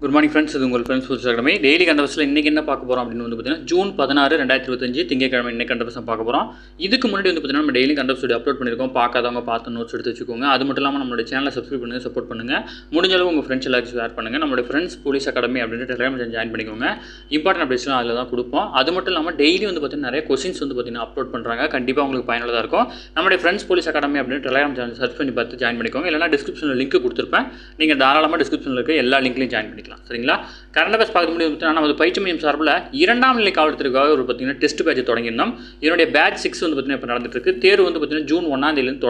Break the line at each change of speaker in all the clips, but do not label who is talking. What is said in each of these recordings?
Good morning friends. இது உங்கள் friends புதுசாக டெய்லி கண்டவர்ஸில் இன்றைக்கி என்ன பார்க்க போகிறோம் அப்படின்னு வந்து பார்த்தீங்கன்னா ஜூன் 16, 2025 திங்கட்கிழமை இன்னைக்கு கண்டவர்ஸை பார்க்க போகிறோம். இதுக்கு முன்னாடி வந்து பார்த்தீங்கன்னா நம்ம டெய்லி கண்டவர்ஸ் வீடியோ அப்லோட் பண்ணியிருக்கோம். பார்க்காதவங்க பார்த்து நோட்ஸ் எடுத்து வச்சுக்கோங்க. அது மட்டும் இல்லாமல் நம்மளுடைய சேனலை சப்ஸ்கிரைப் பண்ணுங்கள், சப்போர்ட் பண்ணுங்கள். முடிஞ்ச அளவு உங்கள் ஃப்ரெண்ட்ஸ் எல்லாருக்கும் ஷேர் பண்ணுங்கள். நம்மளுடைய ஃப்ரெண்ட்ஸ் போலீஸ் அகாடமி அப்படின்ற டெலிகிராம் ஜாயின் பண்ணிக்கோங்க. இம்பார்ட்டன்ட் அப்டேட்ஸ்லாம் அதில் தான் கொடுப்போம். அது மட்டும் இல்லாமல் டெய்லி வந்து பார்த்தீங்கன்னா நிறைய கொஸ்டின்ஸ் வந்து பார்த்தீங்கன்னா அப்லோட் பண்ணுறாங்க. கண்டிப்பாக உங்களுக்கு பயனுள்ளதாக இருக்கும். நம்மளுடைய ஃப்ரெண்ட்ஸ் போலீஸ் அகாடமி அப்படின்னு டெலிகிராம் சேனல் சர்ச் பண்ணி பார்த்து ஜாயின் பண்ணிக்கோங்க. இல்லைனா டிஸ்கிரிப்ஷனில் லிங்க் கொடுத்துருப்பேன். நீங்கள் தாராளமாக டிஸ்கிரிப்ஷனில் இருக்க எல்லா லிங்க்லையும் ஜாயின் பண்ணிக்கலாம். சரிங்களா? கரண்ட் அஃபேர்ஸ் பார்க்க முடியும். நமது பயிற்சி மையம் சார்பில் 2ஆம் நிலை காவல்துறைக்காக ஒரு பார்த்தீங்கன்னா டெஸ்ட் பேட்ச் தொடங்கியிருந்தோம். இதனுடைய பேட்ச் 6 வந்து பார்த்தீங்கன்னா இப்போ நடந்துட்டு இருக்கு. தேர்வு வந்து பார்த்தீங்கன்னா ஜூன் 1ஆம் தேதியிலிருந்து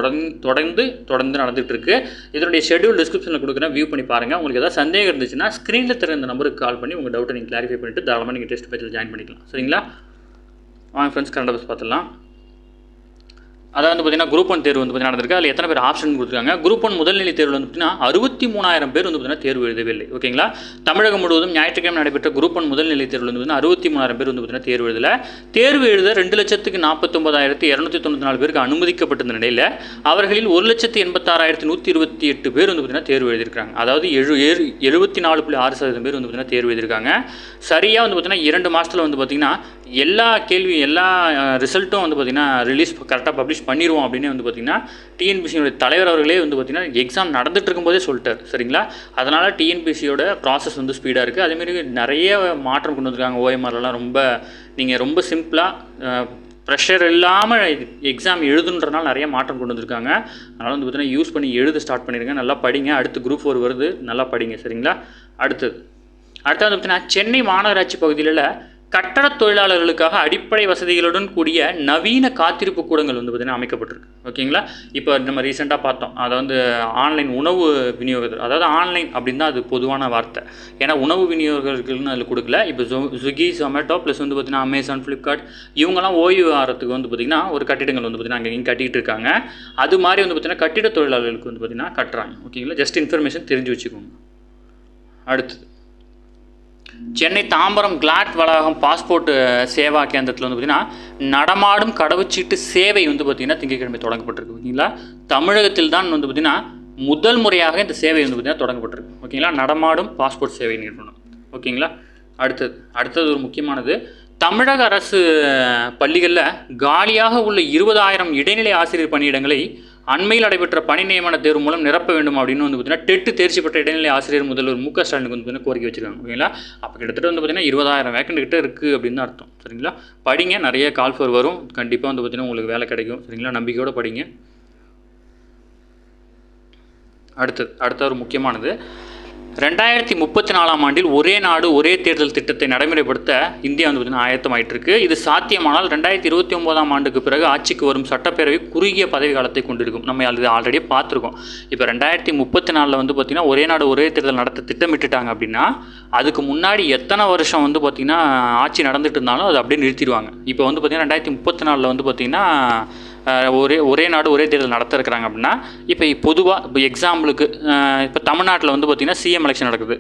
தொடர்ந்து நடந்துட்டு இருக்கு. இதனுடைய ஷெட்யூல் டிஸ்கிரிப்ஷனில் கொடுக்குறேன், வியூ பண்ணி பாருங்கள். உங்களுக்கு ஏதாவது சந்தேகம் இருந்துச்சுன்னா ஸ்க்ரீனில் தர இந்த நம்பருக்கு கால் பண்ணி உங்கள் டவுட்டை நீங்கள் கிளாரிஃபை பண்ணிட்டு தாராளமாக நீங்கள் டெஸ்ட் பேட்சில் ஜாயின் பண்ணிக்கலாம். சரிங்களா? வாங்க ஃப்ரெண்ட்ஸ், கரண்ட் அஃபேர்ஸ் பார்த்துடலாம். அதாவது வந்து பார்த்தீங்கன்னா குரூப் 1 தேர்வு வந்து பார்த்தீங்கன்னா நடந்திருக்கு. அதில் எத்தனை பேர் ஆப்ஷன் கொடுத்துருக்காங்க? குரூப் 1 முதல்நிலை தேர்வில் வந்து பார்த்தீங்கன்னா 63,000 பேர் வந்து பார்த்தீங்கன்னா தேர்வு எழுதவில்லை. ஓகேங்களா? தமிழகம் முழுவதும் ஞாயிற்றுக்கிழமை நடைபெற்ற குரூப் 1 முதல்நிலை தேர்வில் வந்து பார்த்தீங்கன்னா 63,000 பேர் வந்து பார்த்தீங்கன்னா தேர்வு எழுதலை. தேர்வு எழுத 2,49,294 பேருக்கு அனுமதிக்கப்பட்டிருந்த நிலையில் அவர்களில் 1,86,128 பேர் வந்து பார்த்தீங்கன்னா தேர்வு எழுதியிருக்காங்க. அதாவது 74.6% பேர் வந்து பார்த்தீங்கன்னா தேர்வு எழுதியிருக்காங்க. சரியாக வந்து பார்த்தீங்கன்னா 2 மாதத்தில் வந்து பார்த்தீங்கன்னா எல்லா ரிசல்ட்டும் வந்து பார்த்திங்கன்னா ரிலீஸ் கரெக்டாக பப்ளிஷ் பண்ணிடுவோம் அப்படின்னு வந்து பார்த்திங்கன்னா டிஎன்பிசியோட தலைவர் அவர்களே வந்து பார்த்திங்கன்னா எக்ஸாம் நடந்துட்டு இருக்கும்போதே சொல்லிட்டார். சரிங்களா? அதனால் டிஎன்பிசியோட ப்ராசஸ் வந்து ஸ்பீடாக இருக்குது. அதேமாரி நிறைய மாற்றம் கொண்டு வந்திருக்காங்க. ஓஎம்ஆர்லாம் ரொம்ப சிம்பிளாக ப்ரெஷர் இல்லாமல் எக்ஸாம் எழுதுன்றனால நிறைய மாற்றம் கொண்டு வந்திருக்காங்க. அதனால் வந்து பார்த்திங்கன்னா யூஸ் பண்ணி எழுத ஸ்டார்ட் பண்ணிடுங்க. நல்லா படிங்க. அடுத்து குரூப் 4 வருது, நல்லா படிங்க. சரிங்களா? அடுத்தது வந்து பார்த்திங்கன்னா சென்னை மாநகராட்சி பகுதியில் கட்டட தொழிலாளர்களுக்காக அடிப்படை வசதிகளுடன் கூடிய நவீன காத்திருப்பு கூடங்கள் வந்து பார்த்திங்கன்னா அமைக்கப்பட்டிருக்கு. ஓகேங்களா? இப்போ நம்ம ரீசெண்டாக பார்த்தோம், அதை வந்து ஆன்லைன் உணவு விநியோகத்தில், அதாவது ஆன்லைன் அப்படின்னு தான் அது பொதுவான வார்த்தை. ஏன்னா உணவு விநியோகர்கள்னு அதில் கொடுக்கல. இப்போ ஸ்விக்கி, ஜொமேட்டோ ப்ளஸ் வந்து பார்த்திங்கன்னா அமேசான், ஃப்ளிப்கார்ட் இவங்கெல்லாம் ஓய்வு ஆகிறதுக்கு வந்து பார்த்திங்கன்னா ஒரு கட்டிடங்கள் வந்து பார்த்திங்கன்னா அங்கே இங்கே கட்டிகிட்டு இருக்காங்க. அது மாதிரி வந்து பார்த்திங்கன்னா கட்டிட தொழிலாளர்களுக்கு வந்து பார்த்திங்கன்னா கட்டுறாங்க. ஓகேங்களா? ஜஸ்ட் இன்ஃபர்மேஷன் தெரிஞ்சு வச்சுக்கோங்க. அடுத்தது சென்னை தாம்பரம் கிளாட் வளாகம் பாஸ்போர்ட் சேவா கேந்திரத்தில் வந்து பார்த்திங்கன்னா நடமாடும் கடவுச்சீட்டு சேவை வந்து பார்த்திங்கன்னா திங்கட்கிழமை தொடங்கப்பட்டிருக்கு. ஓகேங்களா? தமிழகத்தில் தான் வந்து பார்த்திங்கன்னா முதல் முறையாக இந்த சேவை வந்து பார்த்திங்கன்னா தொடங்கப்பட்டிருக்கு. ஓகேங்களா? நடமாடும் பாஸ்போர்ட் சேவை நிறுவனம். ஓகேங்களா? அடுத்தது ஒரு முக்கியமானது, தமிழக அரசு பள்ளிகளில் காலியாக உள்ள 20,000 இடைநிலை ஆசிரியர் பணியிடங்களை அண்மையில் நடைபெற்ற பணி நியமன தேர்வு மூலம் நிரப்ப வேண்டும் அப்படின்னு வந்து பார்த்தீங்கன்னா டெட்டு தேர்ச்சி பெற்ற இடைநிலை ஆசிரியர் முதல்வர் மு க ஸ்டாலினுக்கு வந்து பார்த்தீங்கன்னா கோரிக்கை வச்சிருக்காங்க. ஓகேங்களா? அப்போ கிட்டத்தட்ட வந்து பார்த்தீங்கன்னா 20,000 வேக்கண்ட் கிட்ட இருக்குது அப்படின்னு அர்த்தம். சரிங்களா? படிங்க. நிறைய கால் ஃபர் வரும். கண்டிப்பாக வந்து பார்த்தீங்கன்னா உங்களுக்கு வேலை கிடைக்கும். சரிங்களா? நம்பிக்கையோடு படிங்க. அடுத்த ஒரு முக்கியமானது, 2034ஆம் ஆண்டில் ஒரே நாடு ஒரே தேர்தல் திட்டத்தை நடைமுறைப்படுத்த இந்தியா வந்து பார்த்திங்கன்னா ஆயத்தமாயிட்டு இருக்கு. இது சாத்தியமானால் 2029ஆம் ஆண்டுக்கு பிறகு ஆட்சிக்கு வரும் சட்டப்பேரவை குறுகிய பதவி காலத்தை கொண்டிருக்கும். நம்ம அது ஆல்ரெடி பார்த்துருக்கோம். இப்போ 2034 வந்து பார்த்திங்கன்னா ஒரே நாடு ஒரே தேர்தல் நடத்த திட்டமிட்டுட்டாங்க அப்படின்னா அதுக்கு முன்னாடி எத்தனை வருஷம் வந்து பார்த்திங்கன்னா ஆட்சி நடந்துட்டு இருந்தாலும் அது அப்படியே நிறுத்திடுவாங்க. இப்போ வந்து பார்த்திங்கன்னா 2034 வந்து பார்த்திங்கன்னா ஒரே நாடு ஒரே தேர்தல் நடத்த இருக்கிறாங்க அப்படின்னா இப்போ பொதுவாக இப்போ எக்ஸாம்பிளுக்கு இப்போ தமிழ்நாட்டில் வந்து பார்த்திங்கன்னா சிஎம் எலெக்ஷன் நடக்குது,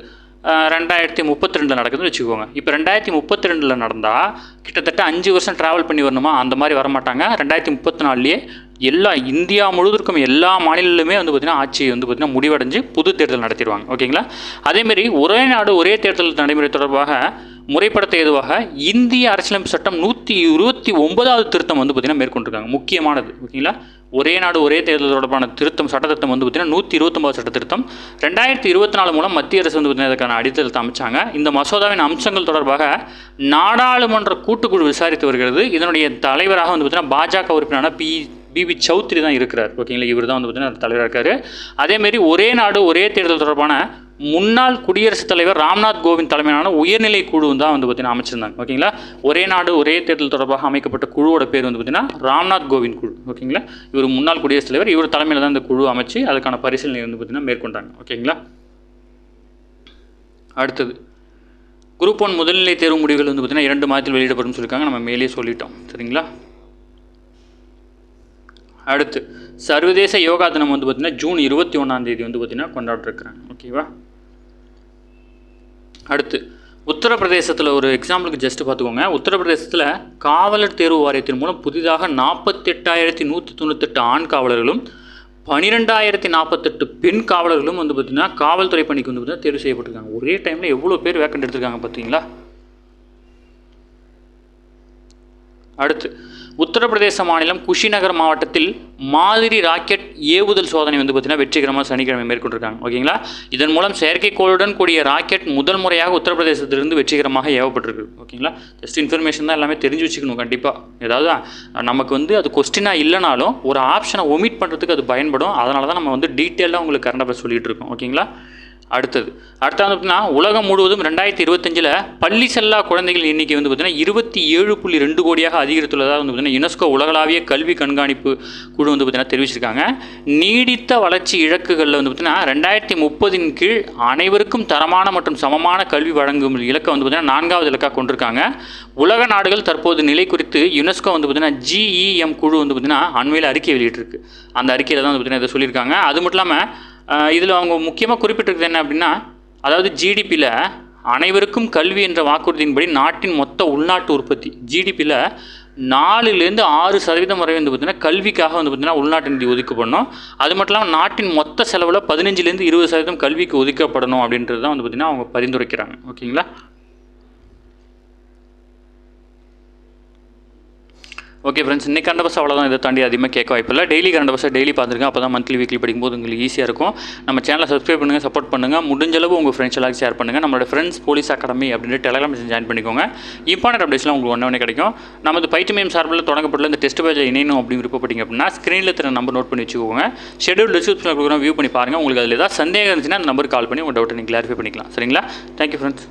2032 நடக்குதுன்னு வச்சுக்கோங்க. இப்போ 2032 நடந்தால் கிட்டத்தட்ட 5 வருஷம் ட்ராவல் பண்ணி வரணுமா? அந்த மாதிரி வரமாட்டாங்க. 2034 எல்லா இந்தியா முழுவதற்கும் எல்லா மாநிலங்களுமே வந்து பார்த்திங்கன்னா ஆட்சி வந்து பார்த்திங்கன்னா முடிவடைஞ்சு புது தேர்தல் நடத்திடுவாங்க. ஓகேங்களா? அதேமாரி ஒரே நாடு ஒரே தேர்தல் நடைமுறை தொடர்பாக முறைப்படுத்த ஏதுவாக இந்திய அரசியலமைப்பு சட்டம் 129வது திருத்தம் வந்து பார்த்திங்கன்னா மேற்கொண்டிருக்காங்க. முக்கியமானது. ஓகேங்களா? ஒரே நாடு ஒரே தேர்தல் தொடர்பான சட்ட திருத்தம் வந்து பார்த்திங்கன்னா 129வது சட்ட திருத்தம் 2024 மூலம் மத்திய அரசு வந்து பார்த்திங்கன்னா இதற்கான அடித்தளத்தை அமைச்சாங்க. இந்த மசோதாவின் அம்சங்கள் தொடர்பாக நாடாளுமன்ற கூட்டுக்குழு விசாரித்து வருகிறது. இதனுடைய தலைவராக வந்து பார்த்திங்கன்னா பாஜக உறுப்பினரான பிபி சௌத்ரி தான் இருக்கிறார். ஓகேங்களா? இவர் தான் வந்து பார்த்திங்கன்னா தலைவராக இருக்கார். அதேமாரி ஒரே நாடு ஒரே தேர்தல் தொடர்பான முன்னாள் குடியரசுத் தலைவர் ராம்நாத் கோவிந்த் தலைமையிலான உயர்நிலை குழு தான் வந்து பார்த்திங்கன்னா அமைச்சிருந்தாங்க. ஓகேங்களா? ஒரே நாடு ஒரே தேர்தல் தொடர்பாக அமைக்கப்பட்ட குழுவோட பேர் வந்து பார்த்திங்கன்னா ராம்நாத் கோவிந்த் குழு. ஓகேங்களா? இவர் முன்னாள் குடியரசுத் தலைவர். இவர் தலைமையில் தான் இந்த குழு அமைச்சு அதுக்கான பரிசீலனை வந்து பார்த்திங்கன்னா மேற்கொண்டாங்க. ஓகேங்களா? அடுத்தது குரூப் 1 முதல்நிலை தேர்வு முடிவுகள் வந்து பார்த்திங்கன்னா 2 மாதத்தில் வெளியிடப்படும் சொல்லியிருக்காங்க. நம்ம மேலே சொல்லிட்டோம். சரிங்களா? அடுத்து சர்வதேச யோகா தினம் வந்து பார்த்திங்கன்னா ஜூன் 21ஆம் தேதி வந்து பார்த்திங்கன்னா கொண்டாடிருக்கிறாங்க. ஓகேவா? அடுத்து உத்தரப்பிரதேசத்தில் ஒரு எக்ஸாம்பிளுக்கு ஜஸ்ட்டு பார்த்துக்கோங்க. உத்தரப்பிரதேசத்தில் காவலர் தேர்வு வாரியத்தின் மூலம் புதிதாக 48,198 ஆண் காவலர்களும் 12,048 பெண் காவலர்களும் வந்து பார்த்திங்கன்னா காவல்துறை பணிக்கு வந்து பார்த்திங்கன்னா தேர்வு செய்யப்பட்டிருக்காங்க. ஒரே டைமில் எவ்வளோ பேர் வேக்கண்ட் எடுத்திருக்காங்க பார்த்தீங்களா. அடுத்து உத்தரப்பிரதேச மாநிலம் குஷிநகர் மாவட்டத்தில் மாதிரி ராக்கெட் ஏவுதல் சோதனை வந்து பார்த்திங்கன்னா வெற்றிகரமாக சனிக்கிழமை மேற்கொண்டிருக்காங்க. ஓகேங்களா. இதன் மூலம் செயற்கைக்கோளுடன் கூடிய ராக்கெட் முதல் முறையாக உத்தரப்பிரதேசத்திலிருந்து வெற்றிகரமாக ஏவப்பட்டிருக்கு. ஓகேங்களா. ஜஸ்ட் இன்ஃபர்மேஷன் தான், எல்லாமே தெரிஞ்சு வச்சுக்கணும் கண்டிப்பாக. ஏதாவது நமக்கு வந்து அது கொஸ்டினாக இல்லைனாலும் ஒரு ஆப்ஷனை ஒமிட் பண்ணுறதுக்கு அது பயன்படும். அதனால தான் நம்ம வந்து டீட்டெயிலாக உங்களுக்கு கரண்ட் அஃபேர்ஸ் சொல்லிகிட்டு இருக்கோம். ஓகேங்களா. அடுத்தது பார்த்திங்கன்னா உலகம் முழுவதும் 2025 பள்ளி செல்லா குழந்தைகள் எண்ணிக்கை வந்து பார்த்திங்கன்னா 27.2 கோடியாக அதிகரித்துள்ளதாக வந்து பார்த்திங்கன்னா யுனெஸ்கோ உலகளாவிய கல்வி கண்காணிப்பு குழு வந்து பார்த்திங்கன்னா தெரிவிச்சிருக்காங்க. நீடித்த வளர்ச்சி இலக்குகளில் வந்து பார்த்திங்கன்னா 2030 கீழ் அனைவருக்கும் தரமான மற்றும் சமமான கல்வி வழங்கும் இலக்கை வந்து பார்த்திங்கன்னா 4வது இலக்காக கொண்டிருக்காங்க. உலக நாடுகள் தற்போது நிலை குறித்து யுனெஸ்கோ வந்து பார்த்திங்கன்னா GEM குழு வந்து பார்த்திங்கன்னா அண்மையில் அறிக்கை வெளியிட்டிருக்கு. அந்த அறிக்கையில் தான் வந்து பார்த்திங்கன்னா இதை சொல்லியிருக்காங்க. அது மட்டும் இல்லாமல் இதில் அவங்க முக்கியமாக குறிப்பிட்டிருக்கிறது என்ன அப்படின்னா, அதாவது ஜிடிபியில் அனைவருக்கும் கல்வி என்ற வாக்குறுதியின்படி நாட்டின் மொத்த உள்நாட்டு உற்பத்தி ஜிடிபியில் 4-6% வரை வந்து பார்த்திங்கன்னா கல்விக்காக வந்து பார்த்திங்கன்னா உள்நாட்டு நிதி ஒதுக்கப்படணும். அது மட்டும் இல்லாமல் நாட்டின் மொத்த செலவில் 15-20% கல்விக்கு ஒதுக்கப்படணும் அப்படின்றது தான் வந்து பார்த்திங்கன்னா அவங்க பரிந்துரைக்கிறாங்க. ஓகேங்களா. ஓகே ஃப்ரெண்ட்ஸ், இன்றைக்கி கரண்ட் அஃபேர்ஸ் அவ்வளோதான். இதை தாண்டி அதிகமாக கேட்க வாய்ப்பில்லை. டெய்லி கரண்ட் அஃபேர்ஸ் டெய்லி பார்த்துருங்க. அப்போ தான் மந்த்லி வீக்லி படிக்கும்போது உங்களுக்கு ஈஸியாக இருக்கும். நம்ம சேனலை சப்ஸ்கிரைப் பண்ணுங்கள், சப்போர்ட் பண்ணுங்கள். முடிஞ்சளவு உங்கள் ஃப்ரெண்ட்ஸ் எல்லாம் ஷேர் பண்ணுங்கள். நம்மளோட ஃப்ரெண்ட்ஸ் போலீஸ் அகாடமி அப்படின்ற டெலிகிராம் ஜாயின் பண்ணிக்கோங்க. இம்பார்ட்டன்ட் அப்டேட்ஸ்லாம் உங்களுக்கு ஒன்றே கிடைக்கும். நமது பயிற்சி மையம் சார்பில் தொடங்கப்பட்டுள்ள இந்த டெஸ்ட் பேஜை இணையணும் அப்படின்னு விருப்பப்பட்டீங்க அப்படின்னா ஸ்க்ரீனில் தர நம்பர் நோட் பண்ணி வச்சுக்கோங்க. ஷெட்யூல் டிஸ்கிரிப்ஷனில் கொடுக்குறோம், வியூ பண்ணி பாருங்கள். உங்களுக்கு அதில் ஏதாவது சந்தேகம் இருந்துச்சுன்னா அந்த நம்பருக்கு கால் பண்ணி உங்கள் டவுட்டை நீங்கள் கிளாரிஃபை பண்ணிக்கலாம். சரிங்களா. Thank you friends.